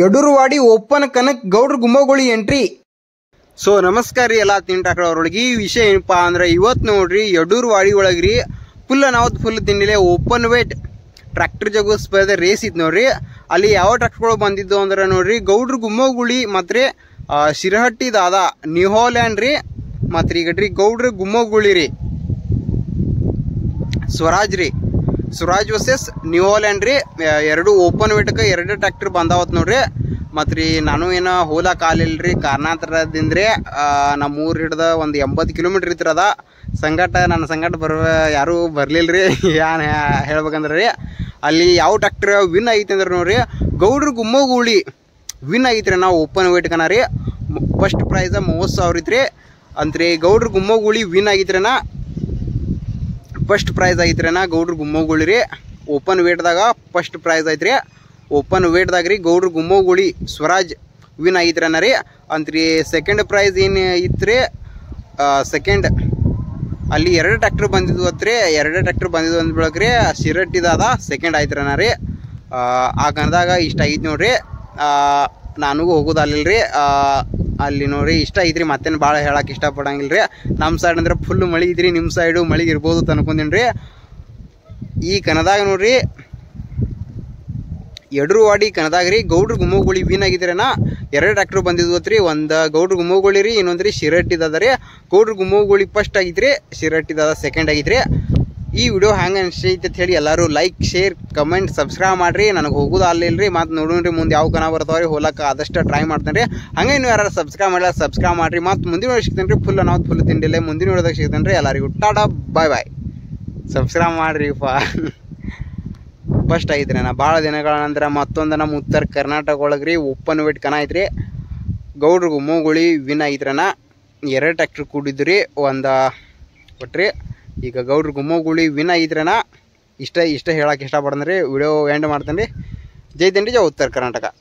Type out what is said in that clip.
ಯಡೂರವಾಡಿ open Kanak ಗೌಡ್ರ ಗುಮ್ಮಗೋಳಿ entry. So ನಮಸ್ಕಾರ ರೀ ಎಲ್ಲ ತಿಂಟಾಕ್ರ ಅವ್ರೊಳಗೆ. ಈ ವಿಷಯ ಏನಪ್ಪಾ ಅಂದ್ರೆ ಇವತ್ತು ನೋಡ್ರಿ ಯಡೂರವಾಡಿ ಒಳಗ್ರಿ ಫುಲ್ ತಿಂಡಿಲೆ ಓಪನ್ ವೇಟ್ ಟ್ರ್ಯಾಕ್ಟರ್ ಜಗು ಸ್ಪರ್ಧೆ ರೇಸ್ ಇತ್ತು ನೋಡ್ರಿ. ಅಲ್ಲಿ ಯಾವ ಟ್ರ್ಯಾಕ್ಟರ್ಗಳು ಬಂದಿದ್ದು ಅಂದ್ರೆ ನೋಡ್ರಿ ಗೌಡ್ರ ಗುಮ್ಮಗೋಳಿ ಮತ್ತು ಶಿರಹಟ್ಟಿ ದಾದಾ ನ್ಯೂಹಾಲ್ಯಾಂಡ್ ರೀ ಮತ್ತು ಈಗ ಗೌಡ್ರ ಗುಮ್ಮಗೋಳಿ ರೀ ಸ್ವರಾಜ್ ವರ್ಸಸ್ ನ್ಯೂಹಾಲ್ಯಾಂಡ್ ರೀ. ಎರಡು ಓಪನ್ ವೇಟ್ಗೆ ಎರಡು ಟ್ರ್ಯಾಕ್ಟರ್ ಬಂದಾವತ್ ನೋಡ್ರಿ. ಮತ್ತು ರೀ ನಾನು ಏನೋ ಹೋಲಕ್ಕೆ ಆಗಲಿಲ್ಲ ರೀ ಕಾರಣಾಂತರದಿಂದ್ರೆ ನಮ್ಮ ಊರು ಹಿಡ್ದು ಒಂದು 80 ಕಿಲೋಮೀಟ್ರ್ ಇತ್ತಿರದ ನನ್ನ ಸಂಗಟ ಯಾರೂ ಬರಲಿಲ್ಲ ರೀ. ಏನು ಹೇಳ್ಬೇಕಂದ್ರೆ ರೀ ಅಲ್ಲಿ ಯಾವ ಟ್ರ್ಯಾಕ್ಟರ್ ವಿನ್ ಆಗೈತೆ ಅಂದ್ರೆ ನೋಡ್ರಿ ಗೌಡ್ರ ಗುಮ್ಮಗೋಳಿ ವಿನ್ ಆಗೈತ್ರಿ. ನಾವು ಓಪನ್ ವೇಟ್ಗನ ರೀ ಫಸ್ಟ್ ಪ್ರೈಸ್ 30,000 ಇತ್ತು ರೀ. ಅಂತ್ರಿ ಗೌಡ್ರ ಗುಮ್ಮಗೋಳಿ ವಿನ್ ಆಗೈತ್ರಿನ ಫಸ್ಟ್ ಪ್ರೈಸ್ ಐತ್ರಿನ ಗೌಡ್ರ ಗುಮ್ಮಗೋಳಿ ರೀ. ಓಪನ್ ವೇಟ್ದಾಗ ಫಸ್ಟ್ ಪ್ರೈಸ್ ಐತ್ರಿ. ಓಪನ್ ವೇಟ್ದಾಗ ರೀ ಗೌಡ್ರ ಗುಮ್ಮಗೋಳಿ ಸ್ವರಾಜ್ ವಿನ್ ಆಗಿದ್ರನ ರೀ. ಅಂತ್ರಿ ಸೆಕೆಂಡ್ ಪ್ರೈಸ್ ಏನು ಇತ್ತು ರೀ ಸೆಕೆಂಡ್ ಅಲ್ಲಿ ಎರಡು ಟ್ರ್ಯಾಕ್ಟರ್ ಬಂದಿದ್ವು ಅತ್ರಿ. ಎರಡು ಟ್ರ್ಯಾಕ್ಟರ್ ಬಂದಿದ್ವು ಅಂದ ಬೆಳಕ್ರಿ ಶಿರಟ್ಟಿದಾದ ಸೆಕೆಂಡ್ ಆಯ್ತ್ರನ ರೀ. ಆ ಕನ್ನದಾಗ ಇಷ್ಟ ಆಗಿತ್ತು ನೋಡ್ರಿ. ನನಗೂ ಹೋಗೋದಲ್ಲಿಲ್ಲ ರೀ ಅಲ್ಲಿ ನೋಡ್ರಿ ಇಷ್ಟ ಐತ್ರಿ. ಮತ್ತೇನು ಭಾಳ ಹೇಳಕ್ಕೆ ಇಷ್ಟಪಡಂಗಿಲ್ಲ ರೀ. ನಮ್ಮ ಸೈಡ್ ಅಂದ್ರೆ ಫುಲ್ ಮಳೆ ಐತ್ರಿ, ನಿಮ್ಮ ಸೈಡು ಮಳೆ ಇರ್ಬೋದು ಅಂತ ಅನ್ಕೊಂತೀನಿ ರೀ. ಈ ಕನ್ನದಾಗ ನೋಡ್ರಿ ಯಡೂರವಾಡಿ ಕನ್ನದಾಗ ರೀ ಗೌಡ್ರ ಗುಮ್ಮಗೋಳಿ ವಿನ್ ಆಗಿದ್ರೇನ ಎರಡು ಟ್ರ್ಯಾಕ್ಟರ್ ಬಂದಿದ್ವು ಅತ್ರಿ. ಒಂದು ಗೌಡ್ರ ಗುಮ್ಮಗೋಳಿ ರೀ, ಇನ್ನೊಂದು ರೀ ಶಿರಟ್ಟಿದಾದ ರೀ. ಗೌಡ್ರ ಗುಮ್ಮಗೋಳಿ ಫಸ್ಟ್ ಆಗಿದ್ರಿ, ಶಿರಟ್ಟಿದಾದ ಸೆಕೆಂಡ್ ಆಗಿದ್ರಿ. ಈ ವಿಡಿಯೋ ಹ್ಯಾಂಗೆ ಅನಿಸ್ತೈತೆ ಅಂತ ಹೇಳಿ ಎಲ್ಲರೂ ಲೈಕ್ ಶೇರ್ ಕಮೆಂಟ್ ಸಬ್ಸ್ಕ್ರೈಬ್ ಮಾಡಿರಿ. ನನಗೆ ಹೋಗೋದು ಅಲ್ಲಿಲ್ಲ ರೀ. ಮತ್ತು ನೋಡೋಣ್ರಿ ಮುಂದೆ ಯಾವ ಕನ ಬರ್ತಾವ್ರಿ ಹೋಲಕ್ಕೆ ಆದಷ್ಟು ಟ್ರೈ ಮಾಡ್ತೇನೆ ರೀ. ಹಾಗೆ ನೀವು ಯಾರು ಸಬ್ಸ್ಕ್ರೈಬ್ ಮಾಡಿಲ್ಲ ಸಬ್ಸ್ಕ್ರೈಬ್ ಮಾಡಿರಿ. ಮತ್ತು ಮುಂದಿನ ವಿಡಿಯೋ ಸಿಗ್ತೇನೆ ರೀ. ಫುಲ್ ತಿಂಡಿಲ್ಲ ಮುಂದಿನ ವಿಡಿಯೋದಾಗ ಸಿಗ್ತೇನೆ ರೀ. ಎಲ್ಲರಿಗೂ ಟಾಟಾ ಬಾಯ್. ಸಬ್ಸ್ಕ್ರೈಬ್ ಮಾಡಿರಿ ಫಸ್ಟ್ ಐತ್ರಿ. ಭಾಳ ದಿನಗಳ ನಂತರ ಮತ್ತೊಂದು ನಮ್ಮ ಉತ್ತರ ಕರ್ನಾಟಕ ಒಳಗೆ ರೀ ಓಪನ್ ವೇಟ್ ಕನ ಐತ್ರಿ ಗೌಡ್ರ ಗುಮ್ಮಗೋಳಿ ವಿನ್ ಆಗಿದ್ರನ ಎರಡು ಟ್ರ್ಯಾಕ್ಟರ್ ಕೂಡಿದ್ದು ರೀ ಒಂದು ಕೊಟ್ರಿ. ಈಗ ಗೌಡ್ರ ಗುಮ್ಮಗೋಳಿ ವಿನ್ ಆಗಿದ್ರನ ಇಷ್ಟ ಹೇಳಕ್ಕೆ ಇಷ್ಟಪಡ್ತೀನಿ ರೀ. ವಿಡಿಯೋ ಎಂಡ್ ಮಾಡ್ತೇನೆ ರೀ. ಜೈ ಉತ್ತರ ಕರ್ನಾಟಕ.